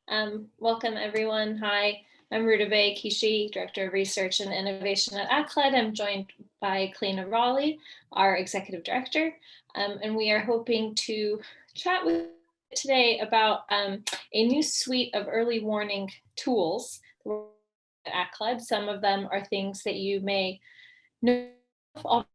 Welcome everyone. Hi, I'm Rutabaga Kishi, Director of Research and Innovation at ACLED. I'm joined by Kalina Raleigh, our Executive Director, and we are hoping to chat with you today about a new suite of early warning tools at ACLED. Some of them are things that you may know of.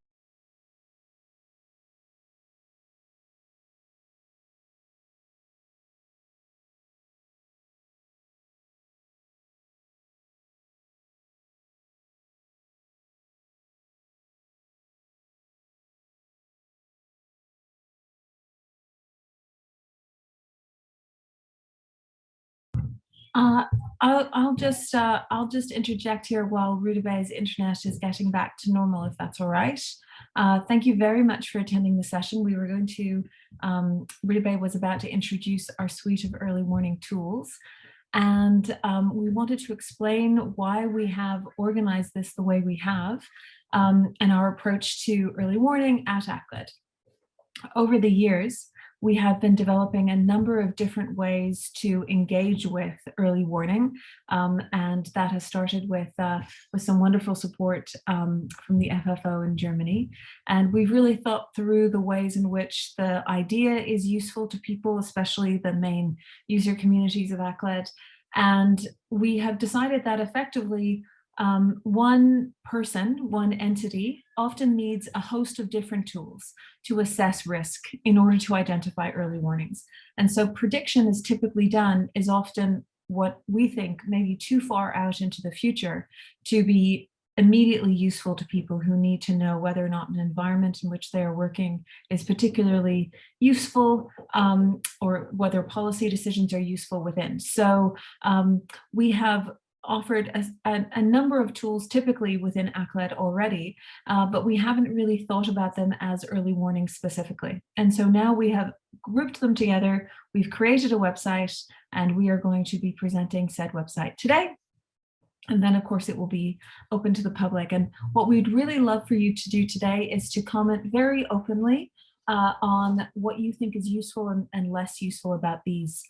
Uh, I'll just interject here while Rutaba's internet is getting back to normal, if that's all right. Thank you very much for attending the session. We were going to, Rutaba was about to introduce our suite of early warning tools. And we wanted to explain why we have organized this the way we have and our approach to early warning at ACLED. Over the years, we have been developing a number of different ways to engage with early warning, and that has started with some wonderful support from the FFO in Germany. And we've really thought through the ways in which the idea is useful to people, especially the main user communities of ACLED. And we have decided that effectively one person, one entity, often needs a host of different tools to assess risk in order to identify early warnings. And so prediction is typically done is often what we think may be too far out into the future to be immediately useful to people who need to know whether or not an environment in which they are working is particularly useful, or whether policy decisions are useful within. So we have offered a number of tools typically within ACLED already, but we haven't really thought about them as early warning specifically. And so now we have grouped them together, we've created a website, and we are going to be presenting said website today. And then of course it will be open to the public. And what we'd really love for you to do today is to comment very openly on what you think is useful and less useful about these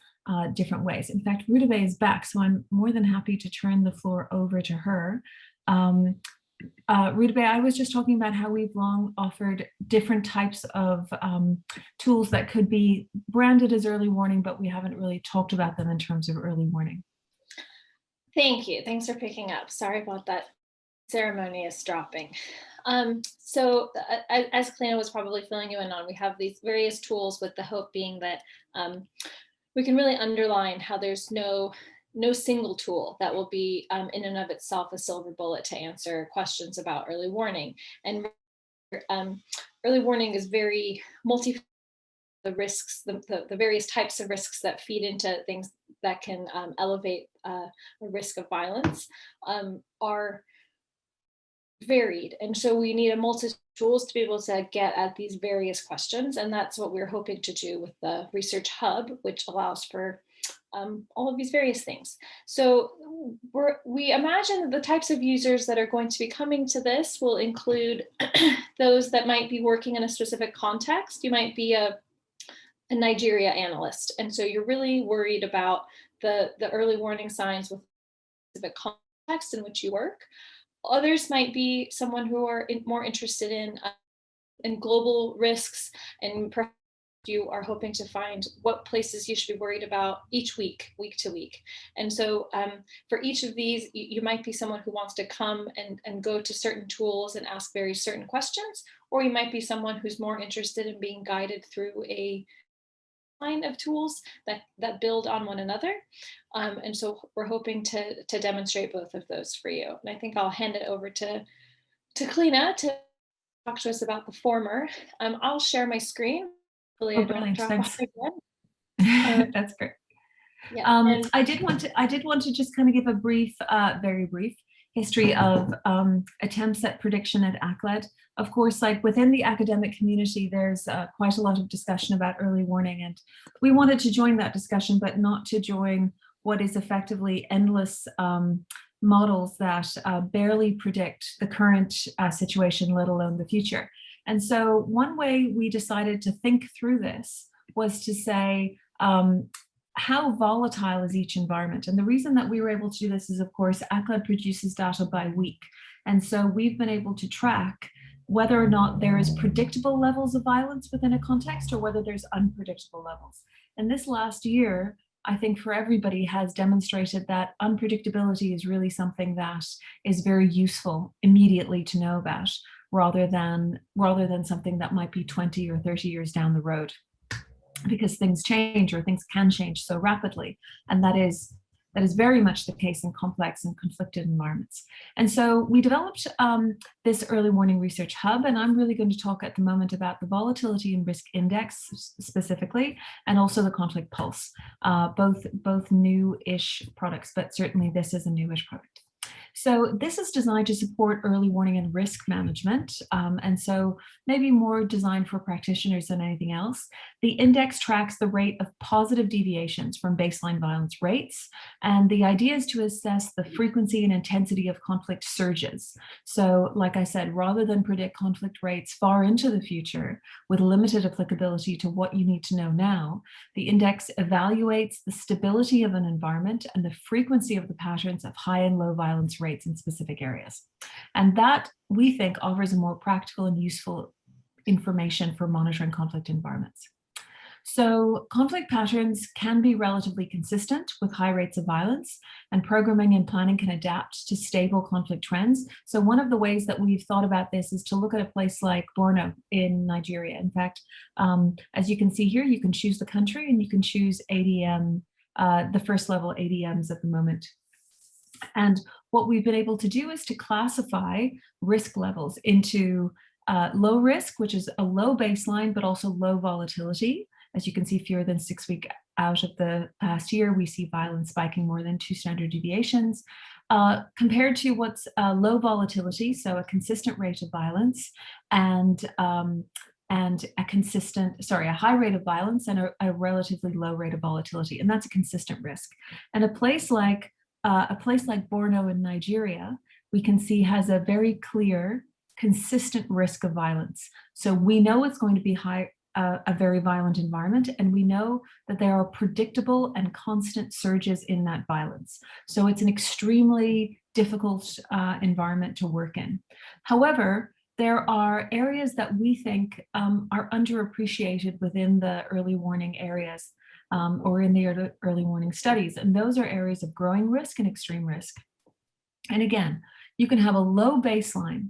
different ways. In fact, Rutaba is back, so I'm more than happy to turn the floor over to her. Rutaba, I was just talking about how we've long offered different types of tools that could be branded as early warning, but we haven't really talked about them in terms of early warning. Thank you. Thanks for picking up. Sorry about that ceremonious dropping. As Kalina was probably filling you in on, we have these various tools with the hope being that we can really underline how there's no single tool that will be in and of itself a silver bullet to answer questions about early warning. And early warning is very the risks, the various types of risks that feed into things that can elevate a risk of violence are varied. And so we need a multitude of tools to be able to get at these various questions. And that's what we're hoping to do with the Research Hub, which allows for all of these various things. So we imagine that the types of users that are going to be coming to this will include those that might be working in a specific context. You might be a Nigeria analyst, and so you're really worried about the early warning signs with a specific context in which you work. Others might be someone who are more interested in global risks, and perhaps you are hoping to find what places you should be worried about each week to week. And so for each of these, you might be someone who wants to come and go to certain tools and ask very certain questions, or you might be someone who's more interested in being guided through a line of tools that build on one another. And so we're hoping to demonstrate both of those for you. And I think I'll hand it over to Kalina to talk to us about the former. I'll share my screen. Hopefully I don't drop off again. That's great. Yeah, I did want to just kind of give a brief, very brief history of attempts at prediction at ACLED. Of course, like within the academic community, there's quite a lot of discussion about early warning, and we wanted to join that discussion, but not to join what is effectively endless models that barely predict the current situation, let alone the future. And so one way we decided to think through this was to say, how volatile is each environment? And the reason that we were able to do this is, of course, ACLED produces data by week. And so we've been able to track whether or not there is predictable levels of violence within a context or whether there's unpredictable levels. And this last year, I think for everybody has demonstrated that unpredictability is really something that is very useful immediately to know about, rather than something that might be 20 or 30 years down the road, because things change or things can change so rapidly. And that is very much the case in complex and conflicted environments. And so we developed this early warning research hub, and I'm really going to talk at the moment about the volatility and risk index specifically, and also the conflict pulse, both new-ish products, but certainly this is a newish product. So this is designed to support early warning and risk management, and so maybe more designed for practitioners than anything else. The index tracks the rate of positive deviations from baseline violence rates, and the idea is to assess the frequency and intensity of conflict surges. So like I said, rather than predict conflict rates far into the future with limited applicability to what you need to know now, the index evaluates the stability of an environment and the frequency of the patterns of high and low violence rates in specific areas. And that, we think, offers a more practical and useful information for monitoring conflict environments. So conflict patterns can be relatively consistent with high rates of violence, and programming and planning can adapt to stable conflict trends. So one of the ways that we've thought about this is to look at a place like Borno in Nigeria. In fact, as you can see here, you can choose the country and you can choose ADM, the first level ADMs at the moment. And what we've been able to do is to classify risk levels into low risk, which is a low baseline, but also low volatility. As you can see, fewer than 6 weeks out of the past year, we see violence spiking more than 2 standard deviations, compared to what's low volatility, so a consistent rate of violence, and a high rate of violence and a relatively low rate of volatility, and that's a consistent risk. And a place like Borno in Nigeria, we can see has a very clear, consistent risk of violence. So we know it's going to be a very violent environment, and we know that there are predictable and constant surges in that violence. So it's an extremely difficult environment to work in. However, there are areas that we think are underappreciated within the early warning areas, or in the early warning studies, and those are areas of growing risk and extreme risk. And again, you can have a low baseline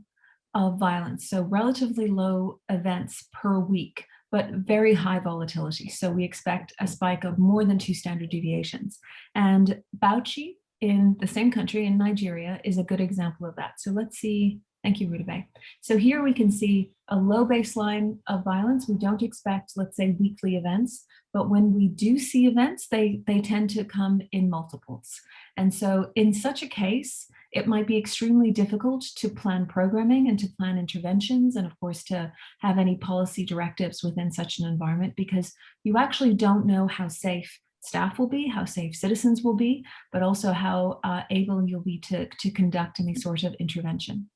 of violence, so relatively low events per week, but very high volatility. So we expect a spike of more than 2 standard deviations. And Bauchi in the same country, in Nigeria, is a good example of that. So let's see. Thank you, Rutabe. So here we can see a low baseline of violence. We don't expect, let's say, weekly events, but when we do see events, they tend to come in multiples. And so in such a case, it might be extremely difficult to plan programming and to plan interventions, and of course to have any policy directives within such an environment, because you actually don't know how safe staff will be, how safe citizens will be, but also how able you'll be to conduct any sort of intervention.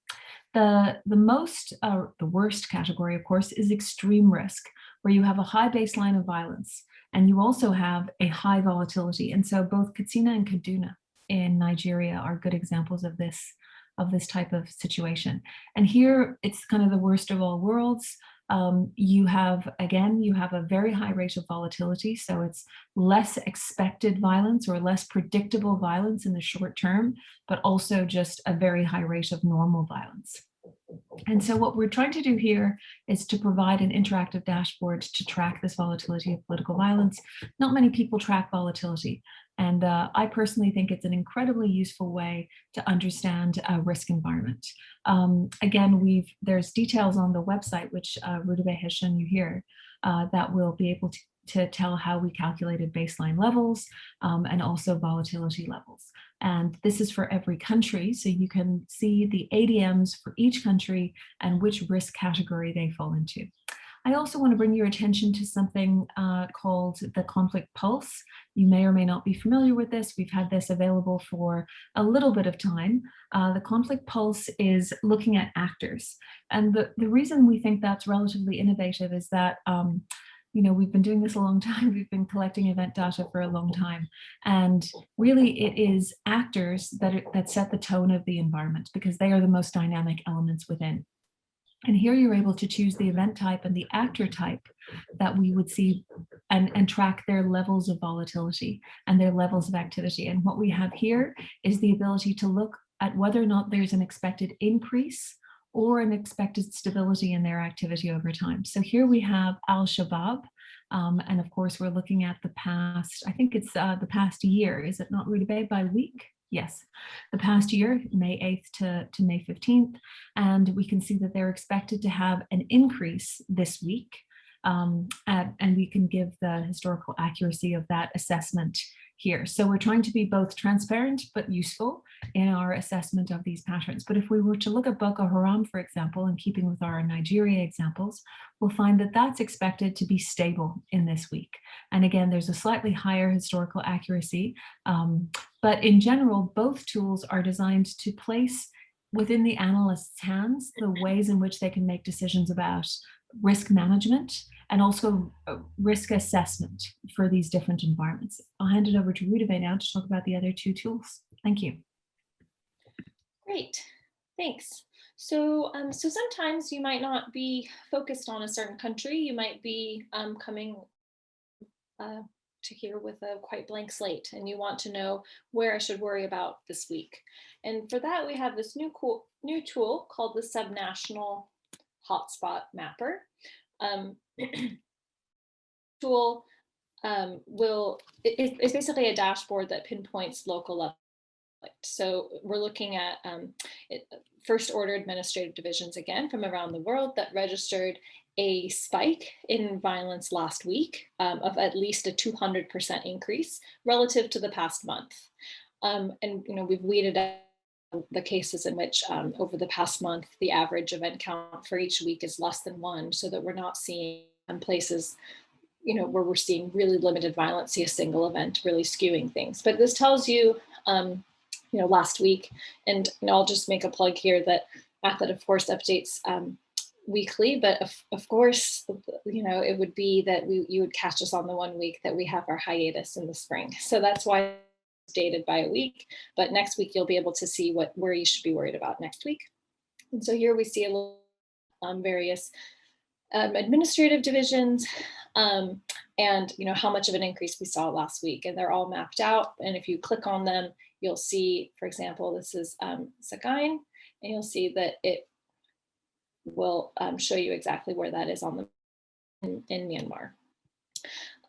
The worst category, of course, is extreme risk, where you have a high baseline of violence and you also have a high volatility. And so both Katsina and Kaduna in Nigeria are good examples of this type of situation. And here it's kind of the worst of all worlds. You have a very high rate of volatility, so it's less expected violence or less predictable violence in the short term, but also just a very high rate of normal violence. And so what we're trying to do here is to provide an interactive dashboard to track this volatility of political violence. Not many people track volatility, and I personally think it's an incredibly useful way to understand a risk environment. Again, there's details on the website, which Rutabe has shown you here, that will be able to tell how we calculated baseline levels and also volatility levels. And this is for every country, so you can see the ADMs for each country and which risk category they fall into. I also want to bring your attention to something called the conflict pulse. You may or may not be familiar with this. We've had this available for a little bit of time. The conflict pulse is looking at actors. And the reason we think that's relatively innovative is that we've been doing this a long time. We've been collecting event data for a long time. And really it is actors that set the tone of the environment, because they are the most dynamic elements within. And here you're able to choose the event type and the actor type that we would see, and track their levels of volatility and their levels of activity. And what we have here is the ability to look at whether or not there's an expected increase or an expected stability in their activity over time. So here we have Al-Shabaab. And of course, we're looking at the past, I think it's the past year, is it not, Rita, by week? Yes, the past year, May 8th to May 15th. And we can see that they're expected to have an increase this week. And we can give the historical accuracy of that assessment here. So we're trying to be both transparent but useful in our assessment of these patterns. But if we were to look at Boko Haram, for example, in keeping with our Nigeria examples, we'll find that that's expected to be stable in this week. And again, there's a slightly higher historical accuracy. But in general, both tools are designed to place within the analyst's hands the ways in which they can make decisions about risk management and also risk assessment for these different environments. I'll hand it over to Rudabeh now to talk about the other two tools. Thank you. Great, thanks. So sometimes you might not be focused on a certain country. You might be coming to here with a quite blank slate, and you want to know where I should worry about this week. And for that, we have this new tool called the Subnational Hotspot Mapper. Tool it's basically a dashboard that pinpoints local level. So we're looking at first order administrative divisions, again, from around the world that registered a spike in violence last week of at least a 200% increase relative to the past month. And we've weeded out the cases in which over the past month, the average event count for each week is less than 1, so that we're not seeing places where we're seeing really limited violence, see a single event really skewing things. But this tells you, last week, and I'll just make a plug here that ACLED, of course, updates weekly, but of course, it would be that you would catch us on the 1 week that we have our hiatus in the spring. So that's why it's dated by a week, but next week you'll be able to see where you should be worried about next week. And so here we see a little various administrative divisions and how much of an increase we saw last week, and they're all mapped out. And if you click on them, you'll see, for example, this is Sagaing, and you'll see that it will show you exactly where that is on in Myanmar.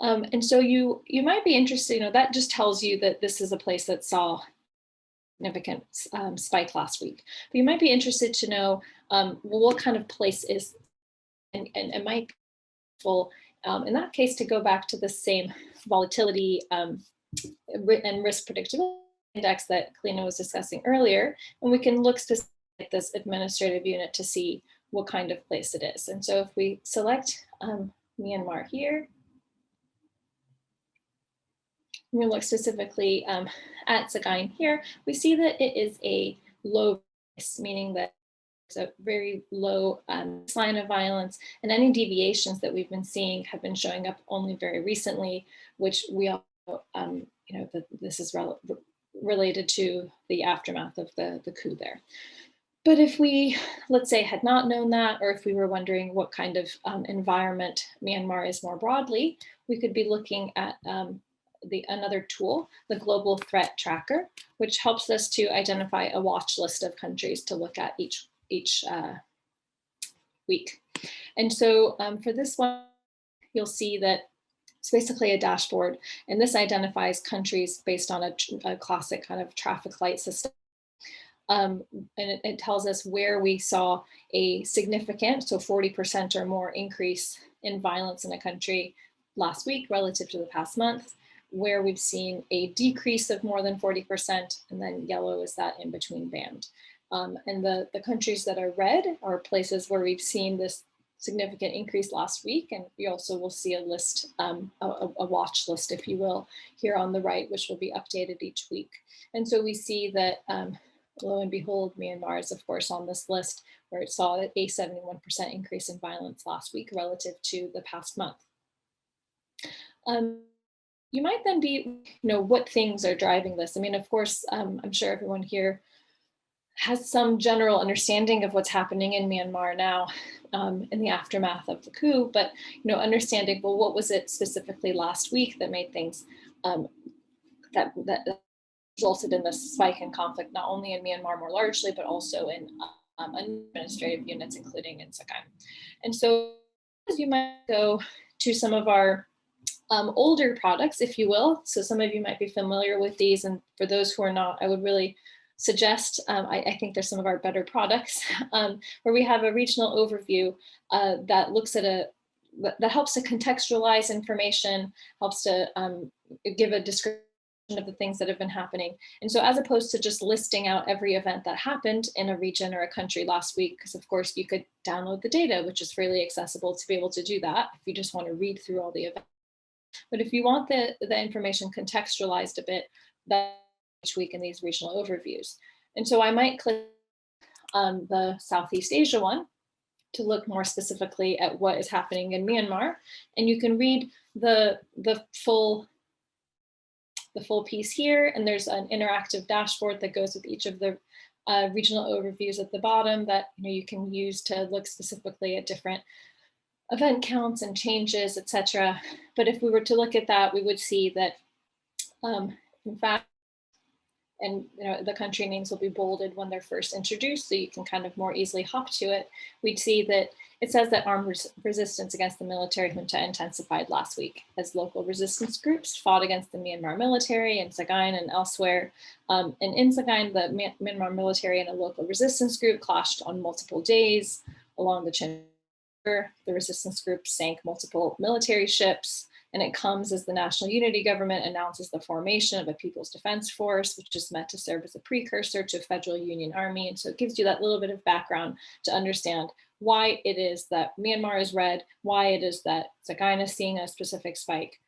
And so you might be interested, that just tells you that this is a place that saw significant spike last week. But you might be interested to know, well, what kind of place is, and it might be useful in that case to go back to the same volatility and risk predictability index that Kalina was discussing earlier, and we can look specifically at this administrative unit to see what kind of place it is. And so if we select Myanmar here, we look specifically at Sagaing here, we see that it is a low risk, meaning that it's a very low sign of violence, and any deviations that we've been seeing have been showing up only very recently, which we all that this is related to the aftermath of the coup there. But if we, let's say, had not known that, or if we were wondering what kind of environment Myanmar is more broadly, we could be looking at another tool, the Global Threat Tracker, which helps us to identify a watch list of countries to look at each week. And so for this one, you'll see that it's basically a dashboard, and this identifies countries based on a classic kind of traffic light system. And it tells us where we saw a significant, so 40% or more increase in violence in a country last week relative to the past month, where we've seen a decrease of more than 40%, and then yellow is that in between band. And the countries that are red are places where we've seen this significant increase last week, and we also will see a list, a watch list, if you will, here on the right, which will be updated each week. And so we see that lo and behold, Myanmar is, of course, on this list where it saw a 71% increase in violence last week relative to the past month. Um, you might then be, what things are driving this? I mean, of course, I'm sure everyone here has some general understanding of what's happening in Myanmar now, in the aftermath of the coup, but understanding, well, what was it specifically last week that made things um, that resulted in this spike in conflict, not only in Myanmar more largely, but also in administrative units, including in Sagaing. And so you might go to some of our older products, if you will. So some of you might be familiar with these, and for those who are not, I would really suggest, I think there's some of our better products, where we have a regional overview that looks at that helps to contextualize information, helps to give a description of the things that have been happening. And so as opposed to just listing out every event that happened in a region or a country last week, because of course you could download the data, which is freely accessible to be able to do that if you just want to read through all the events. But if you want the information contextualized a bit, that each week in these regional overviews. And so I might click on the Southeast Asia one to look more specifically at what is happening in Myanmar. And you can read the full piece here. And there's an interactive dashboard that goes with each of the regional overviews at the bottom that you can use to look specifically at different event counts and changes, etc. But if we were to look at that, we would see that, in fact, and the country names will be bolded when they're first introduced, so you can kind of more easily hop to it. We'd see that it says that armed resistance against the military junta intensified last week as local resistance groups fought against the Myanmar military in Sagaing and elsewhere. And in Sagaing, the Myanmar military and a local resistance group clashed on multiple days along the Chin. The resistance group sank multiple military ships, and it comes as the National Unity Government announces the formation of a People's Defense Force, which is meant to serve as a precursor to a federal Union Army. And so it gives you that little bit of background to understand why it is that Myanmar is red, why it is that Sagaing is seeing a specific spike.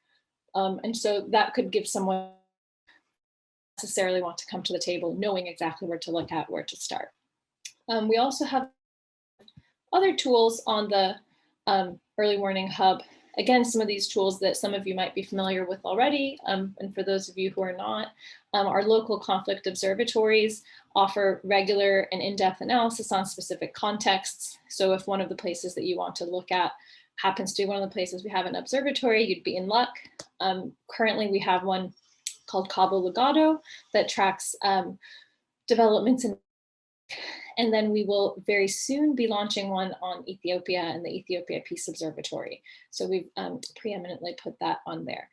And so that could give someone necessarily want to come to the table knowing exactly where to look at, where to start. We also have other tools on the early warning hub. Again, some of these tools that some of you might be familiar with already, and for those of you who are not, our local conflict observatories offer regular and in-depth analysis on specific contexts. So if one of the places that you want to look at happens to be one of the places we have an observatory, you'd be in luck. Currently, we have one called Cabo Legado that tracks developments in. And then we will very soon be launching one on Ethiopia and the Ethiopia Peace Observatory. So we've preeminently put that on there.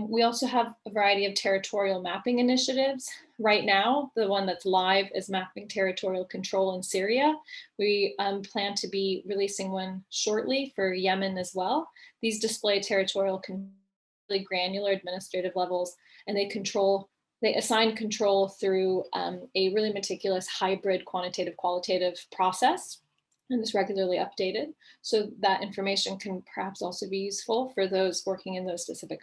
We also have a variety of territorial mapping initiatives. Right now, the one that's live is mapping territorial control in Syria. We plan to be releasing one shortly for Yemen as well. These display territorial granular administrative levels, and they assign control through a really meticulous hybrid quantitative-qualitative process, and it's regularly updated. So that information can perhaps also be useful for those working in those specific.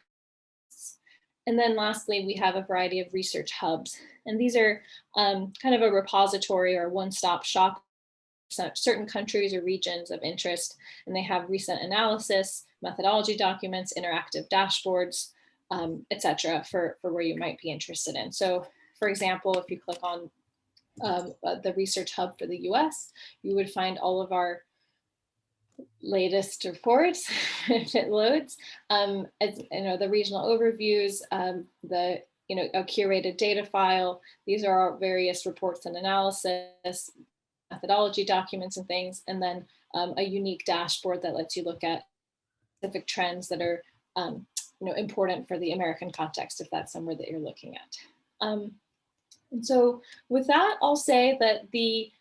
And then lastly, we have a variety of research hubs. And these are kind of a repository or one-stop shop certain countries or regions of interest, and they have recent analysis, methodology documents, interactive dashboards, etc. for where you might be interested in. So for example, if you click on the research hub for the US, you would find all of our latest reports if it loads, as the regional overviews, the a curated data file. These are our various reports and analysis, methodology documents and things, and then a unique dashboard that lets you look at specific trends that are important for the American context, if that's somewhere that you're looking at. And so with that, I'll say that the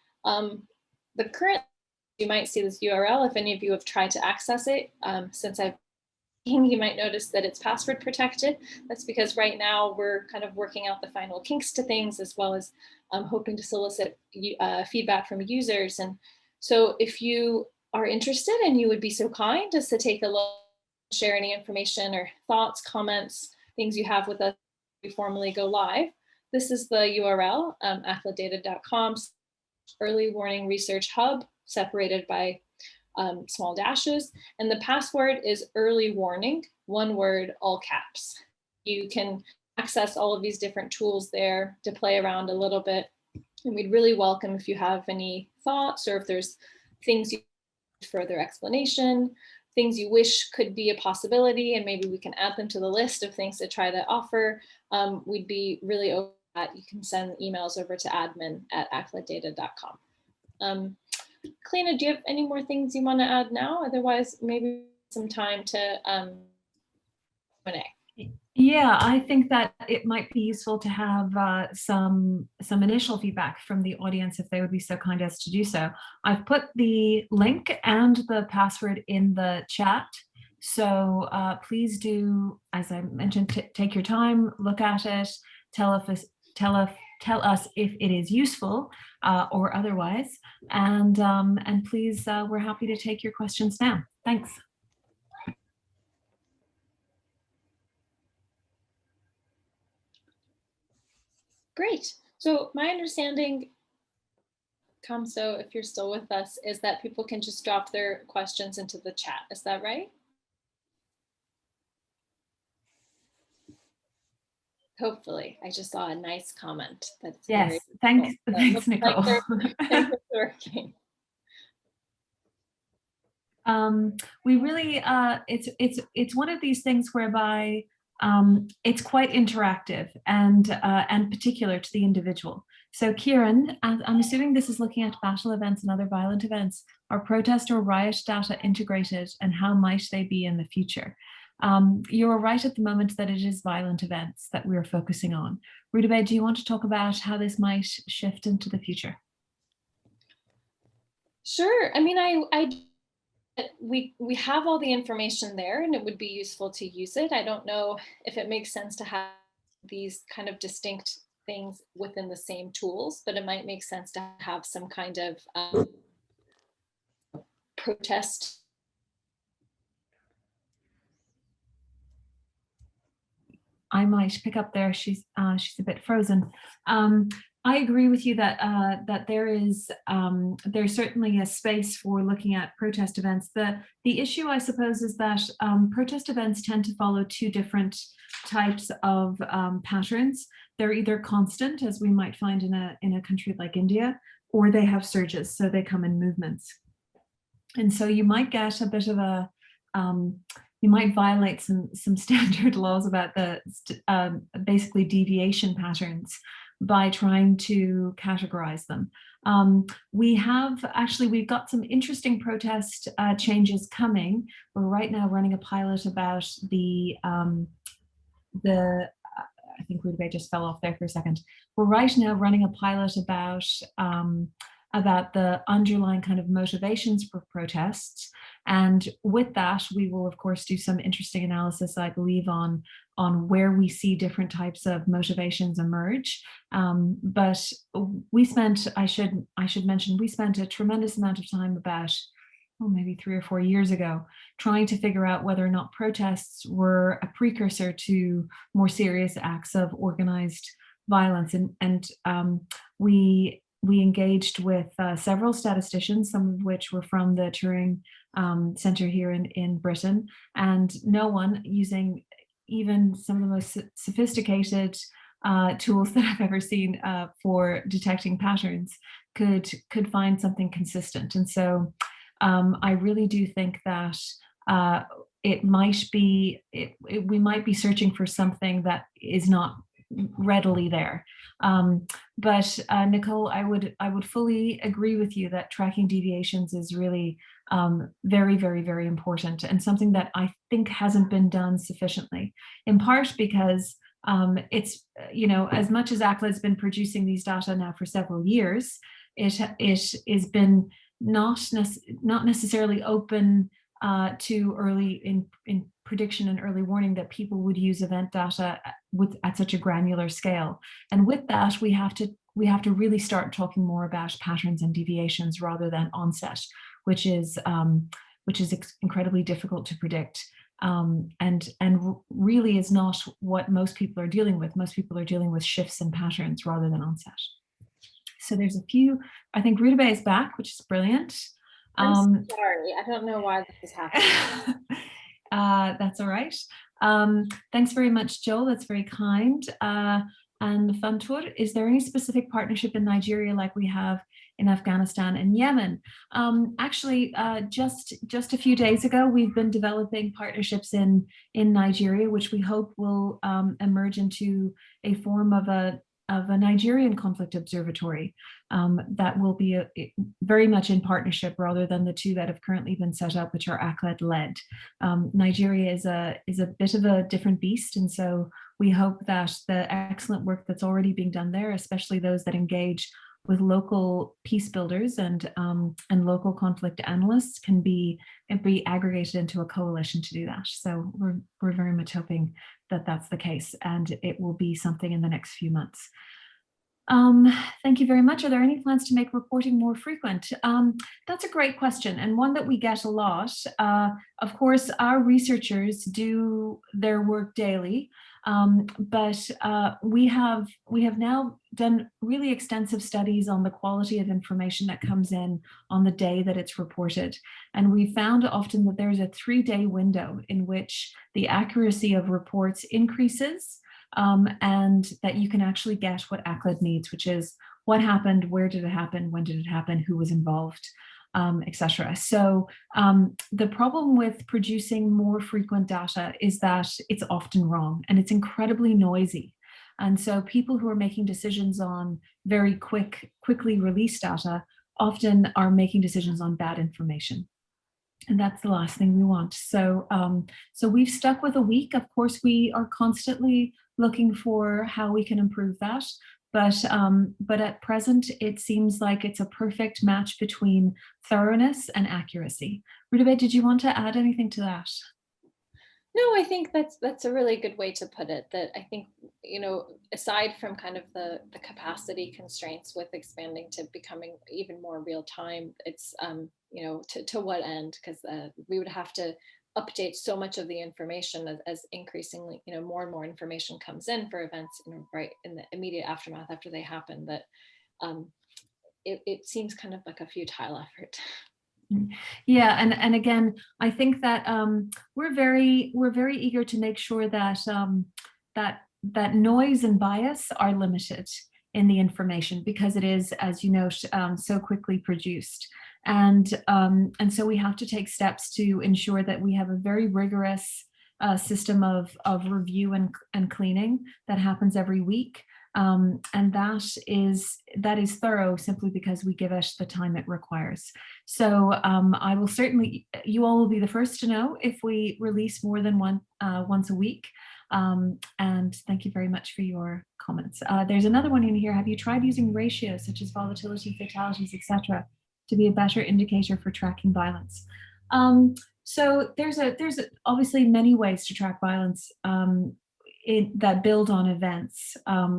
current, you might see this URL if any of you have tried to access it. Since you might notice that it's password protected. That's because right now we're kind of working out the final kinks to things, as well as hoping to solicit feedback from users. And so if you are interested and you would be so kind as to take a look, share any information or thoughts, comments, things you have with us before we formally go live, this is the URL, acledata.com, early warning research hub, separated by small dashes. And the password is early warning, one word, all caps. You can access all of these different tools there to play around a little bit. And we'd really welcome if you have any thoughts or if there's things you need further explanation, things you wish could be a possibility, and maybe we can add them to the list of things to try to offer. We'd be really open to that. You can send emails over to admin@acleddata.com. Kalina, do you have any more things you want to add now? Otherwise, maybe some time to Q&A. Yeah, I think that it might be useful to have some initial feedback from the audience if they would be so kind as to do so. I've put the link and the password in the chat. So please do, as I mentioned, take your time, look at it, tell us if it is useful or otherwise, and please, we're happy to take your questions now. Thanks. Great. So my understanding, Kamso, if you're still with us, is that people can just drop their questions into the chat. Is that right? Hopefully. I just saw a nice comment. That's yes. Thanks, cool. Thanks, Nicole. Like it's working. We really, it's one of these things whereby it's quite interactive and particular to the individual. So Kieran, I'm assuming this is looking at battle events and other violent events. Are protest or riot data integrated, and how might they be in the future? You're right at the moment that it is violent events that we're focusing on. Rutabaga, do you want to talk about how this might shift into the future? Sure. I mean, we have all the information there, and it would be useful to use it. I don't know if it makes sense to have these kind of distinct things within the same tools, but it might make sense to have some kind of protest. I might pick up there. She's a bit frozen. I agree with you that that there's certainly a space for looking at protest events. The issue, I suppose, is that protest events tend to follow two different types of patterns. They're either constant, as we might find in a country like India, or they have surges, so they come in movements. And so you might get a bit of a you might violate some standard laws about the basically deviation patterns by trying to categorize them. We've got some interesting protest changes coming. We're right now running a pilot about I think Rutabaga just fell off there for a second. We're right now running a pilot about the underlying kind of motivations for protests. And with that, we will, of course, do some interesting analysis, I believe, on where we see different types of motivations emerge. But we spent, I should mention, we spent a tremendous amount of time about, maybe 3 or 4 years ago, trying to figure out whether or not protests were a precursor to more serious acts of organized violence. And we engaged with several statisticians, some of which were from the Turing Center here in Britain, and no one, using even some of the most sophisticated tools that I've ever seen for detecting patterns, could find something consistent. And so I really do think that it might be, we might be searching for something that is not readily there. But Nicole, I would fully agree with you that tracking deviations is really very, very, very important, and something that I think hasn't been done sufficiently, in part because it's, as much as ACLED's been producing these data now for several years, it has been not necessarily open to early in prediction and early warning that people would use event data at such a granular scale. And with that, we have to really start talking more about patterns and deviations rather than onset, which is incredibly difficult to predict, and really is not what most people are dealing with. Most people are dealing with shifts in patterns rather than onset. So there's a few. I think Rutabaga is back, which is brilliant. I'm sorry. I don't know why this is happening. That's all right. Thanks very much, Joel. That's very kind. And Fantur, is there any specific partnership in Nigeria like we have in Afghanistan and Yemen? Actually, just a few days ago, we've been developing partnerships in Nigeria, which we hope will emerge into a form of a Nigerian conflict observatory that will be very much in partnership rather than the two that have currently been set up, which are ACLED led. Nigeria is a bit of a different beast, and so we hope that the excellent work that's already being done there, especially those that engage with local peace builders and local conflict analysts, can be aggregated into a coalition to do that. So we're very much hoping that that's the case, and it will be something in the next few months. Thank you very much. Are there any plans to make reporting more frequent? That's a great question, and one that we get a lot. Of course, our researchers do their work daily, but we have now done really extensive studies on the quality of information that comes in on the day that it's reported. And we found often that there's a 3-day window in which the accuracy of reports increases, and that you can actually get what ACLED needs, which is what happened, where did it happen, when did it happen, who was involved, etc. So the problem with producing more frequent data is that it's often wrong and it's incredibly noisy. And so people who are making decisions on very quickly released data often are making decisions on bad information. And that's the last thing we want. So, so we've stuck with a week. Of course, we are constantly looking for how we can improve that. But at present, it seems like it's a perfect match between thoroughness and accuracy. Rudabeh, did you want to add anything to that? No, I think that's a really good way to put it. That I think, aside from kind of the capacity constraints with expanding to becoming even more real time, it's to what end? Because we would have to update so much of the information as increasingly more and more information comes in for events right in the immediate aftermath after they happen. That it seems kind of like a futile effort. Yeah, and again, I think that we're very eager to make sure that that noise and bias are limited in the information, because it is, as you know, so quickly produced, and so we have to take steps to ensure that we have a very rigorous system of review and cleaning that happens every week. And that is thorough simply because we give it the time it requires. So I will certainly, you all will be the first to know if we release more than once a week. And thank you very much for your comments. There's another one in here. Have you tried using ratios such as volatility, fatalities, etc., to be a better indicator for tracking violence? So there's obviously many ways to track violence that build on events,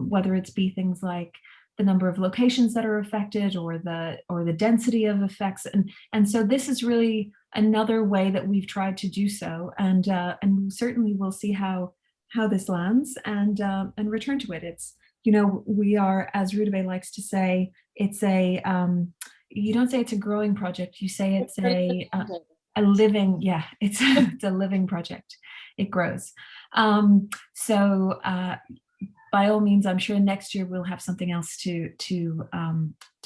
whether it's be things like the number of locations that are affected or the density of effects, and so this is really another way that we've tried to do so, and we certainly will see how this lands and return to it. It's we are, as Rudabeh likes to say, it's a you don't say it's a growing project, you say it's a living, yeah, it's it's a living project. It grows. So by all means, I'm sure next year we'll have something else to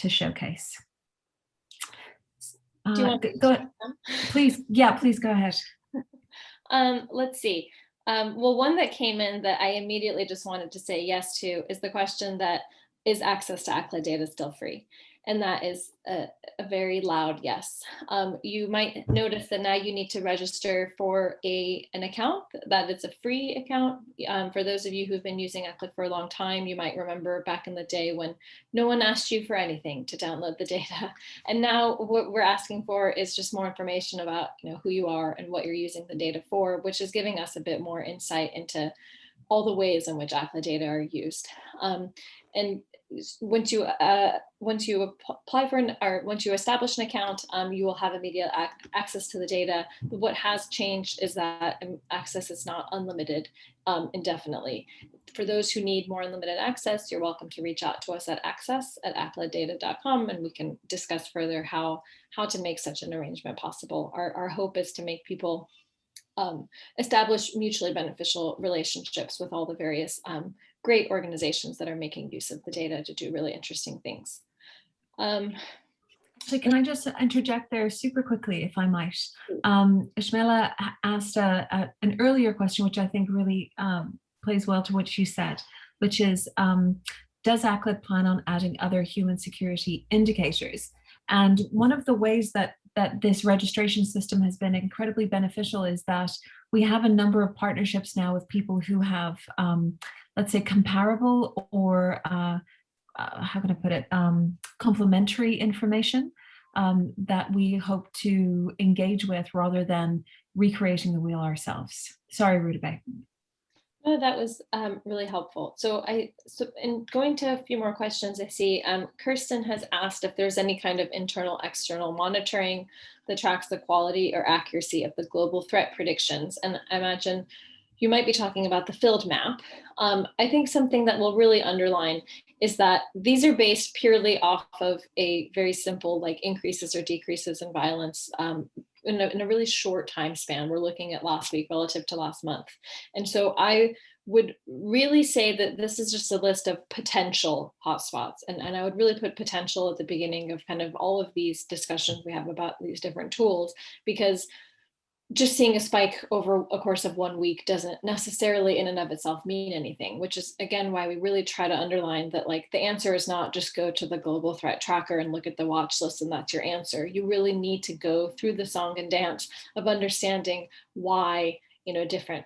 showcase. Do you want go please? Yeah, please go ahead. Let's see. Well, one that came in that I immediately just wanted to say yes to is the question that is access to ACLED data still free? And that is a very loud yes. You might notice that now you need to register for an account, that it's a free account. For those of you who've been using ACLED for a long time, you might remember back in the day when no one asked you for anything to download the data. And now what we're asking for is just more information about who you are and what you're using the data for, which is giving us a bit more insight into all the ways in which ACLED data are used. And once you apply for or once you establish an account, you will have immediate access to the data. But what has changed is that access is not unlimited indefinitely. For those who need more unlimited access, you're welcome to reach out to us at access@acleddata.com, and we can discuss further how to make such an arrangement possible. Our hope is to make people establish mutually beneficial relationships with all the various great organizations that are making use of the data to do really interesting things. So can I just interject there super quickly, if I might? Ishmaela asked an earlier question, which I think really plays well to what you said, which is, does ACLED plan on adding other human security indicators? And one of the ways that this registration system has been incredibly beneficial is that we have a number of partnerships now with people who have, let's say, comparable or how can I put it, complementary information that we hope to engage with rather than recreating the wheel ourselves. Sorry, Rutabaga. Oh, that was really helpful. So in going to a few more questions, I see Kirsten has asked if there's any kind of internal, external monitoring that tracks the quality or accuracy of the global threat predictions. And I imagine you might be talking about the field map. I think something that will really underline is that these are based purely off of a very simple, like increases or decreases in violence in a really short time span. We're looking at last week relative to last month. And so I would really say that this is just a list of potential hotspots. And I would really put potential at the beginning of kind of all of these discussions we have about these different tools, because just seeing a spike over a course of 1 week doesn't necessarily in and of itself mean anything, which is again why we really try to underline that, like, the answer is not just go to the global threat tracker and look at the watch list and that's your answer. You really need to go through the song and dance of understanding why, different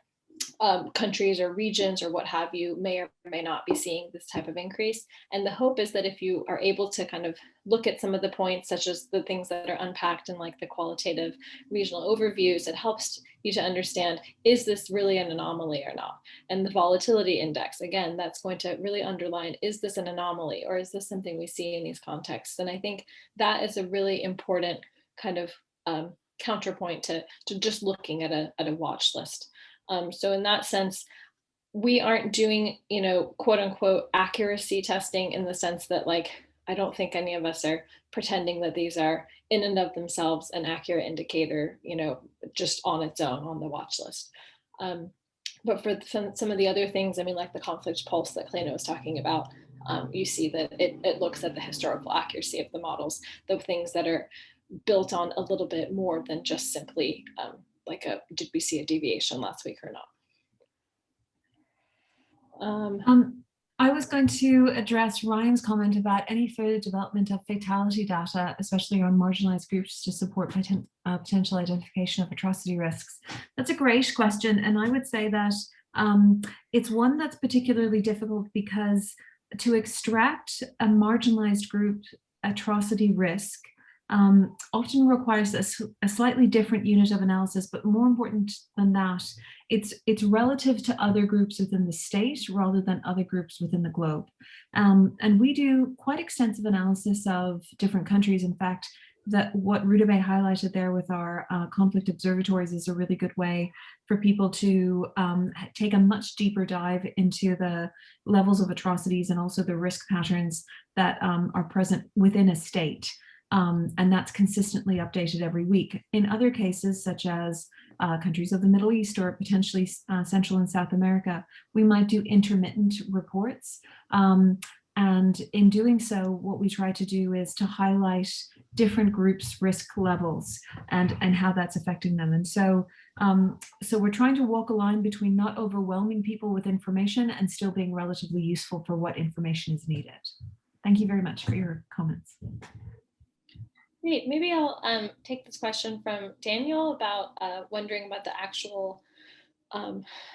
countries or regions or what have you may or may not be seeing this type of increase. And the hope is that if you are able to kind of look at some of the points, such as the things that are unpacked in like the qualitative regional overviews, it helps you to understand, is this really an anomaly or not? And the volatility index, again, that's going to really underline, is this an anomaly or is this something we see in these contexts? And I think that is a really important kind of counterpoint to just looking at a watch list. So in that sense, we aren't doing, quote unquote, accuracy testing in the sense that, like, I don't think any of us are pretending that these are in and of themselves an accurate indicator, just on its own on the watch list. But for some of the other things, I mean, like the conflict pulse that Clayton was talking about, you see that it looks at the historical accuracy of the models, the things that are built on a little bit more than just simply like did we see a deviation last week or not? I was going to address Ryan's comment about any further development of fatality data, especially on marginalized groups, to support potential identification of atrocity risks. That's a great question. And I would say that it's one that's particularly difficult because to extract a marginalized group atrocity risk often requires a slightly different unit of analysis, but more important than that, it's relative to other groups within the state rather than other groups within the globe. And we do quite extensive analysis of different countries. In fact, that what Rutabaga highlighted there with our conflict observatories is a really good way for people to take a much deeper dive into the levels of atrocities and also the risk patterns that are present within a state. And that's consistently updated every week. In other cases, such as countries of the Middle East or potentially Central and South America, we might do intermittent reports. And in doing so, what we try to do is to highlight different groups' risk levels and how that's affecting them. And so, so we're trying to walk a line between not overwhelming people with information and still being relatively useful for what information is needed. Thank you very much for your comments. Great. Maybe I'll take this question from Daniel about wondering about the actual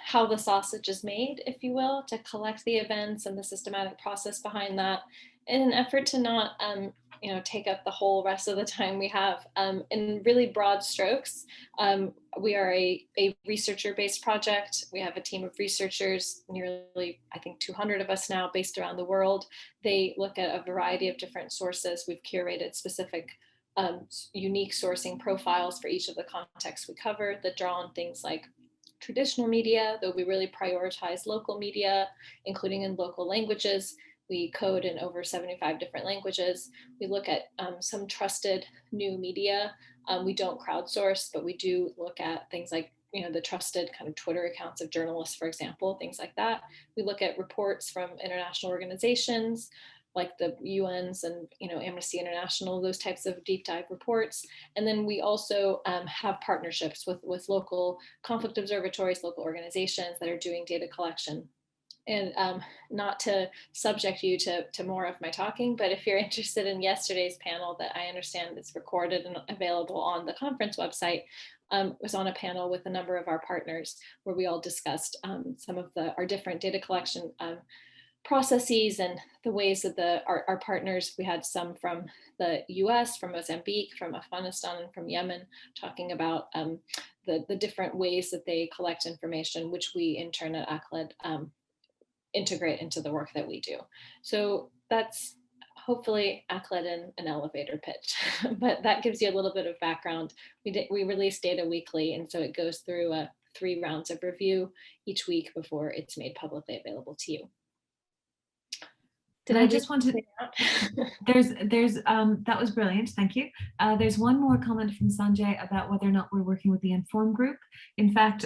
how the sausage is made, if you will, to collect the events and the systematic process behind that, in an effort to not take up the whole rest of the time we have. In really broad strokes, we are a researcher-based project. We have a team of researchers, nearly, I think, 200 of us now, based around the world. They look at a variety of different sources. We've curated specific unique sourcing profiles for each of the contexts we cover that draw on things like traditional media, though we really prioritize local media, including in local languages. We code in over 75 different languages. We look at some trusted new media. We don't crowdsource, but we do look at things like the trusted kind of Twitter accounts of journalists, for example, things like that. We look at reports from international organizations like the UN's and Amnesty International, those types of deep dive reports. And then we also have partnerships with local conflict observatories, local organizations that are doing data collection. And not to subject you to more of my talking, but if you're interested in yesterday's panel that I understand is recorded and available on the conference website, was on a panel with a number of our partners where we all discussed some of our different data collection processes and the ways that our partners, we had some from the US, from Mozambique, from Afghanistan, and from Yemen, talking about the different ways that they collect information, which we in turn at ACLED integrate into the work that we do. So that's hopefully ACLED in an elevator pitch, but that gives you a little bit of background. We release data weekly, and so it goes through 3 rounds of review each week before it's made publicly available to you. Did I just want to, there's that was brilliant, thank you. There's one more comment from Sanjay about whether or not we're working with the Informed group. In fact,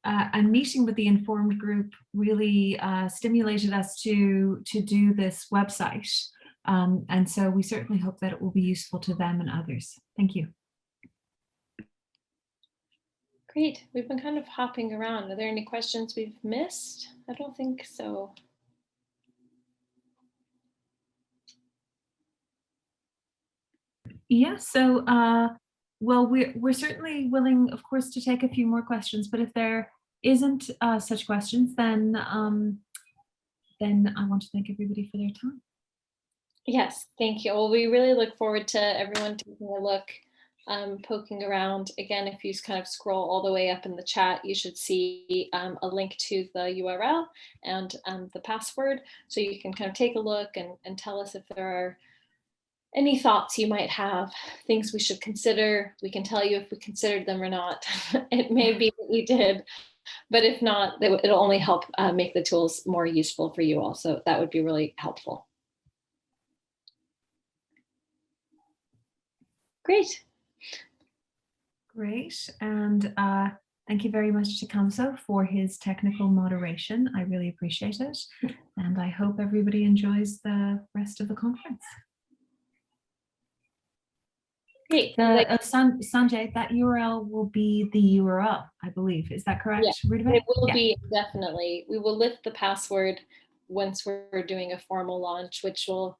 a meeting with the Informed group really stimulated us to do this website. And so we certainly hope that it will be useful to them and others. Thank you. Great, we've been kind of hopping around. Are there any questions we've missed? I don't think so. Yeah, so well, we're certainly willing, of course, to take a few more questions, but if there isn't such questions, then I want to thank everybody for their time. Yes, thank you. Well, we really look forward to everyone taking a look, poking around. Again, if you kind of scroll all the way up in the chat, you should see a link to the URL and the password, so you can kind of take a look and tell us if there are any thoughts you might have, things we should consider. We can tell you if we considered them or not. It may be that we did, but if not, it'll only help make the tools more useful for you all. So that would be really helpful. Great. Great, and thank you very much to Kamso for his technical moderation. I really appreciate it, and I hope everybody enjoys the rest of the conference. Great. Sanjay, that URL will be the URL, I believe. Is that correct? Yeah, it will be, definitely. We will lift the password once we're doing a formal launch, which will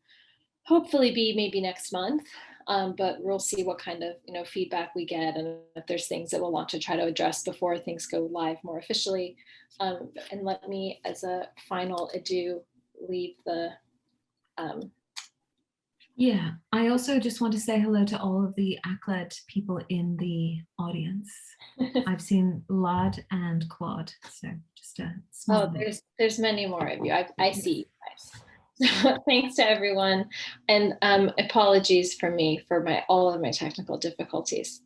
hopefully be maybe next month. But we'll see what kind of feedback we get, and if there's things that we'll want to try to address before things go live more officially. And let me, as a final adieu, leave the yeah, I also just want to say hello to all of the ACLED people in the audience. I've seen Lod and Claude, so just a small there's many more of you. I see you guys. So thanks to everyone, and apologies for me for all of my technical difficulties.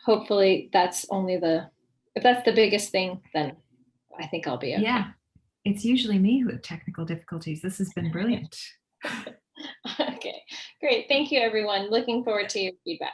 Hopefully that's only if that's the biggest thing, then I think I'll be okay. Yeah, it's usually me with technical difficulties. This has been brilliant. Okay, great. Thank you, everyone. Looking forward to your feedback.